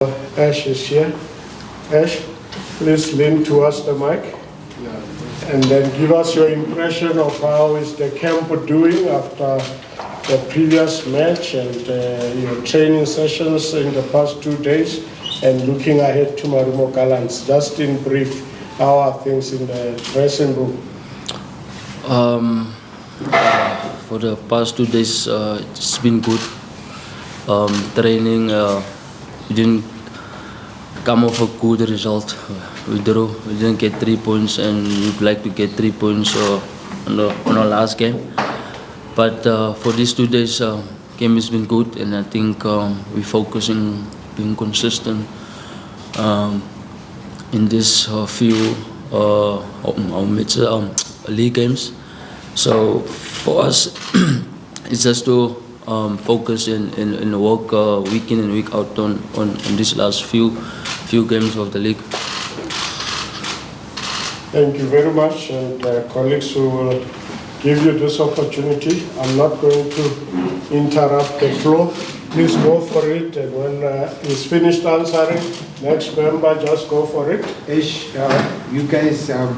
Ash is here. Ash, please lean towards the mic and then give us your impression of how is the camp doing after the previous match and your training sessions in the past 2 days and looking ahead to Marumo Gallants. Just in brief, how are things in the dressing room? For the past 2 days, it's been good. Training, we didn't come off a good result. We drew. We didn't get 3 points, and we'd like to get 3 points on our last game. But for these 2 days, game has been good, and I think we're focusing, being consistent in this few league games. So for us, it's just to focus and work week in and week out on these last few games of the league. Thank you very much, and colleagues who will give you this opportunity. I'm not going to interrupt the flow. Please go for it, and when he's finished answering, next member, just go for it. Ash, you guys have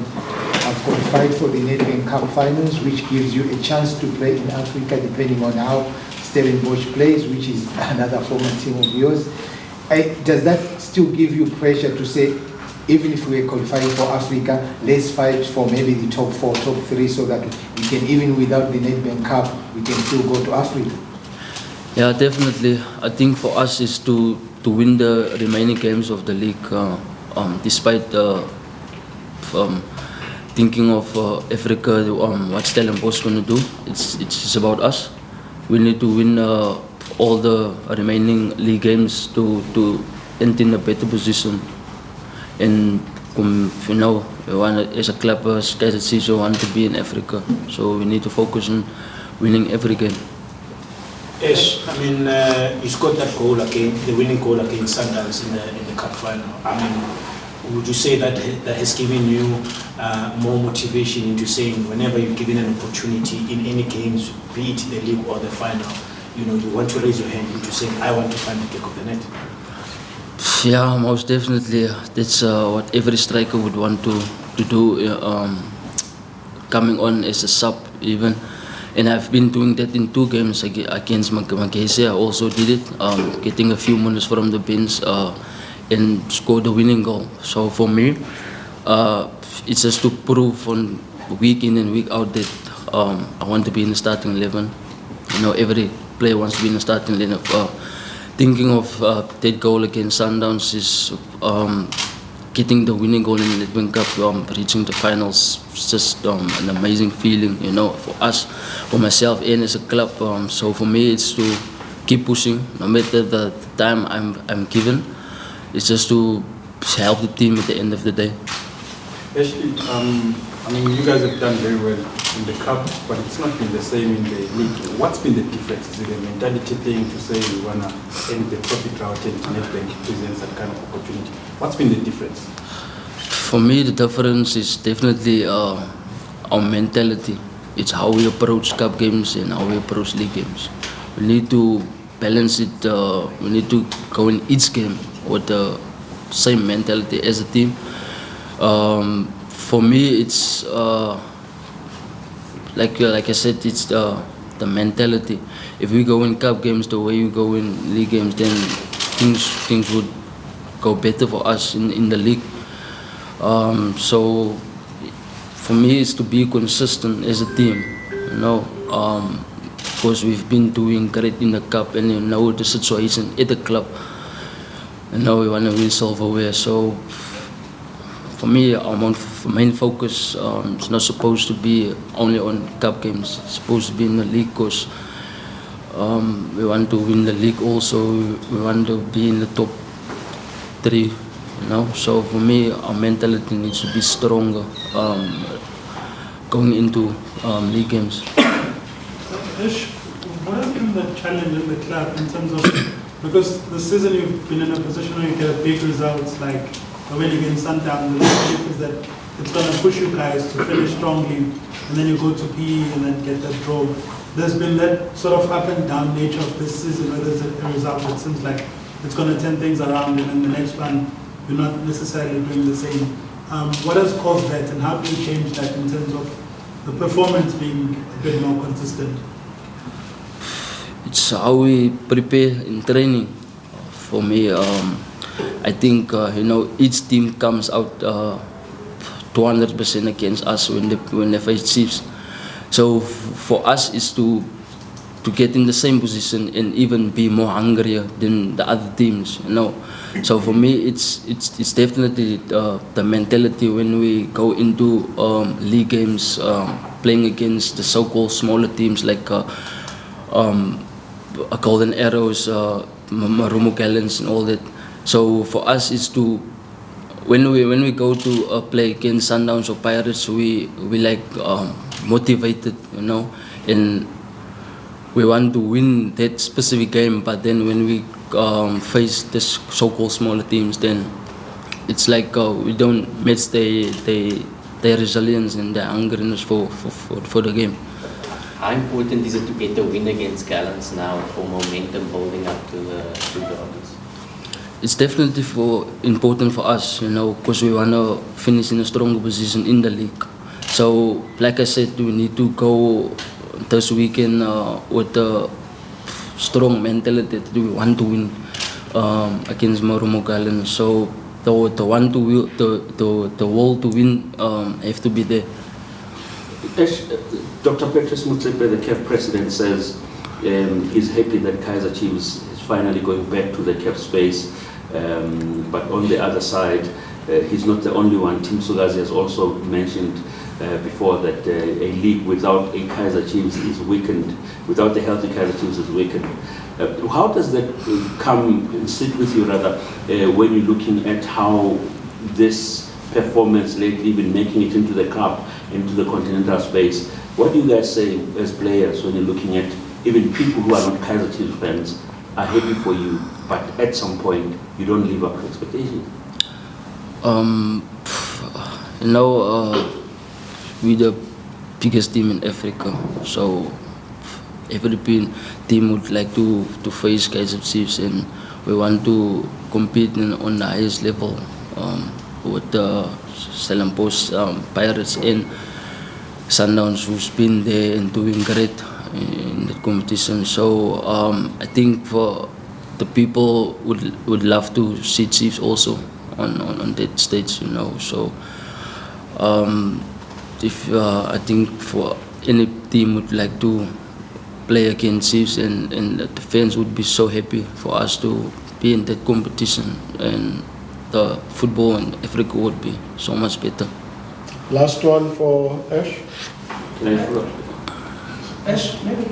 qualified for the Nedbank Cup finals, which gives you a chance to play in Africa, depending on how Stellenbosch plays, which is another former team of yours. Does that still give you pressure to say, even if we're qualifying for Africa, let's fight for maybe the top 4, top 3, so that we can, even without the Nedbank Cup, we can still go to Africa? Yeah, definitely. I think for us is to win the remaining games of the league, despite thinking of Africa, what Stellenbosch going to do. It's about us. We need to win all the remaining league games to end in a better position. And you know, as a club, as Kaizer Chiefs, we want to be in Africa. So we need to focus on winning every game. Yes, I mean, you scored that goal again, the winning goal against Sundowns in the cup final. I mean, would you say that has given you more motivation into saying whenever you're given an opportunity in any games, be it the league or the final, you know, you want to raise your hand into saying, I want to find the kick of the net? Yeah, most definitely. That's what every striker would want to do, coming on as a sub even. And I've been doing that in 2 games against Magese. I also did it, getting a few minutes from the bench and scored the winning goal. So for me, it's just to prove on week in and week out that I want to be in the starting 11. You know, every player wants to be in the starting lineup. Thinking of that goal against Sundowns is getting the winning goal in the Nedbank Cup, reaching the finals. It's just an amazing feeling, you know, for us, for myself, and as a club. So for me, it's to keep pushing, no matter the time I'm given. It's just to help the team at the end of the day. Ashley, I mean, you guys have done very well in the cup, but it's not been the same in the league. What's been the difference? Is it a mentality thing to say we want to end the profit route and Nedbank presents that kind of opportunity? What's been the difference? For me, the difference is definitely our mentality. It's how we approach cup games and how we approach league games. We need to balance it. We need to go in each game with the same mentality as a team. For me, it's like I said, it's the mentality. If we go in cup games the way we go in league games, then things would go better for us in the league. So for me, it's to be consistent as a team, you know, because we've been doing great in the cup, and you know the situation at the club. And now we want to win silverware. So for me, our main focus is not supposed to be only on cup games. It's supposed to be in the league, because we want to win the league also. We want to be in the top 3, you know. So for me, our mentality needs to be stronger going into league games. Ish, what has been the challenge in the club in terms of, because this season you've been in a position where you get big results like the win against Sundowns, the belief is that it's going to push you guys to finish strongly, and then you go to PE and then get that draw. There's been that sort of up and down nature of this season where there's a result that seems like it's going to turn things around, and then the next one, you're not necessarily doing the same. What has caused that, and how do you change that in terms of the performance being a bit more consistent? It's how we prepare in training. For me, I think each team comes out 200% against us when they face Chiefs. So for us is to get in the same position and even be more hungrier than the other teams. So for me, it's definitely the mentality when we go into league games, playing against the so-called smaller teams like Golden Arrows, Marumo Gallants, and all that. So for us, is to when we go to play against Sundowns or Pirates, we like motivated, and we want to win that specific game. But then when we face this so-called smaller teams, then it's like we don't match their resilience and their hungriness for the game. How important is it to get a win against Gallants now for momentum building up to the August? It's definitely important for us, because we want to finish in a stronger position in the league. So, like I said, we need to go this weekend with a strong mentality that we want to win against Marumo Gallants. So, the will to win have to be there. Dr. Petrus Mutsepe, the CAF president, says he's happy that Kaizer Chiefs is finally going back to the CAF space. But on the other side, he's not the only one. Tim Sugazi has also mentioned before that a league without a Kaizer Chiefs is weakened, without the healthy Kaizer Chiefs is weakened. How does that come and sit with you, rather, when you're looking at how this performance lately, been making it into the cup, into the continental space? What do you guys say as players when you're looking at even people who are not Kaizer Chiefs fans are happy for you, but at some point you don't live up to expectations? We're the biggest team in Africa, so every team would like to face Kaizer Chiefs, and we want to compete on the highest level with the Stellenbosch Pirates and Sundowns, who's been there and doing great in the competition. So I think for the people would love to see Chiefs also on that stage, So if I think for any team would like to play against Chiefs, and the fans would be so happy for us to be in that competition, and the football in Africa would be so much better. Last one for Ash. Can I follow? Ash, maybe.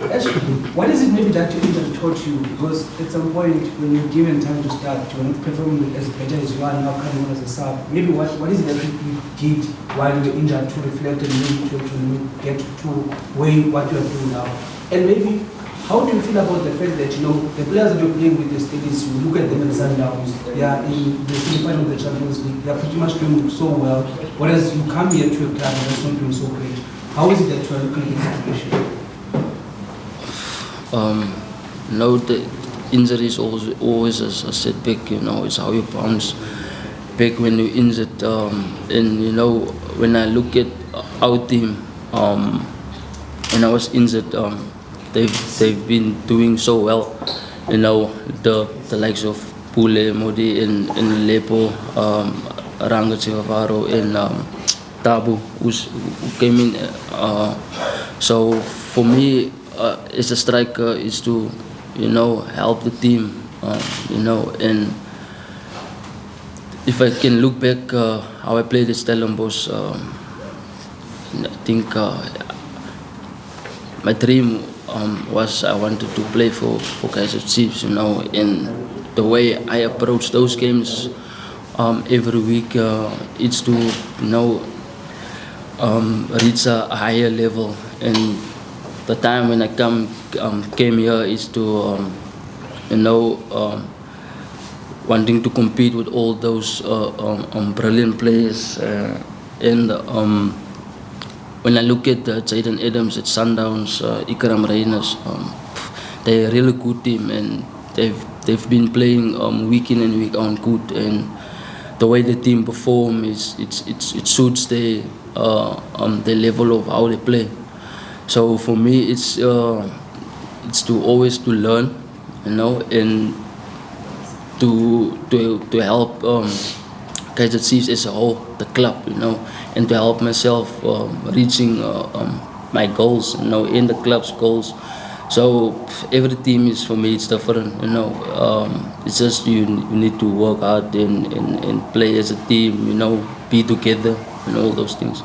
Ash, what is it maybe that your injury taught you? Because at some point, when you're given time to start, you're not performing as better as you are now coming on as a sub. Maybe what is it that you did while you were injured to reflect and maybe to get to weigh what you are doing now? And maybe, how do you feel about the fact that, the players that you're playing with the States, you look at them at Sundowns, they are in the semi-final of the Champions League, they are pretty much doing so well, whereas you come here to a club that's not doing so great. How is it that you are looking at the situation? The injury is always a setback, it's how you bounce back when you're injured. And, when I look at our team, when I was injured, they've been doing so well, the likes of Pule, Modi, and Lepo, Ranga Chivavaro, and Tabu, who came in. So for me, as a striker, is to help the team, and if I can look back how I played at Stellenbosch, I think my dream was I wanted to play for Kaizer Chiefs, and the way I approach those games every week, it's to reach a higher level. And the time when I came here is to wanting to compete with all those brilliant players, and when I look at Jaden Adams at Sundowns, Ikram Reyners, they're a really good team, and they've been playing week in and week out good, and the way the team perform it suits the level of how they play. So for me, it's to always to learn, you know, and to help Kaizer Chiefs as a whole, the club, you know, and to help myself reaching my goals, you know, in the club's goals. So every team is, for me, it's different, you know. It's just you need to work hard and play as a team, you know, be together and all those things.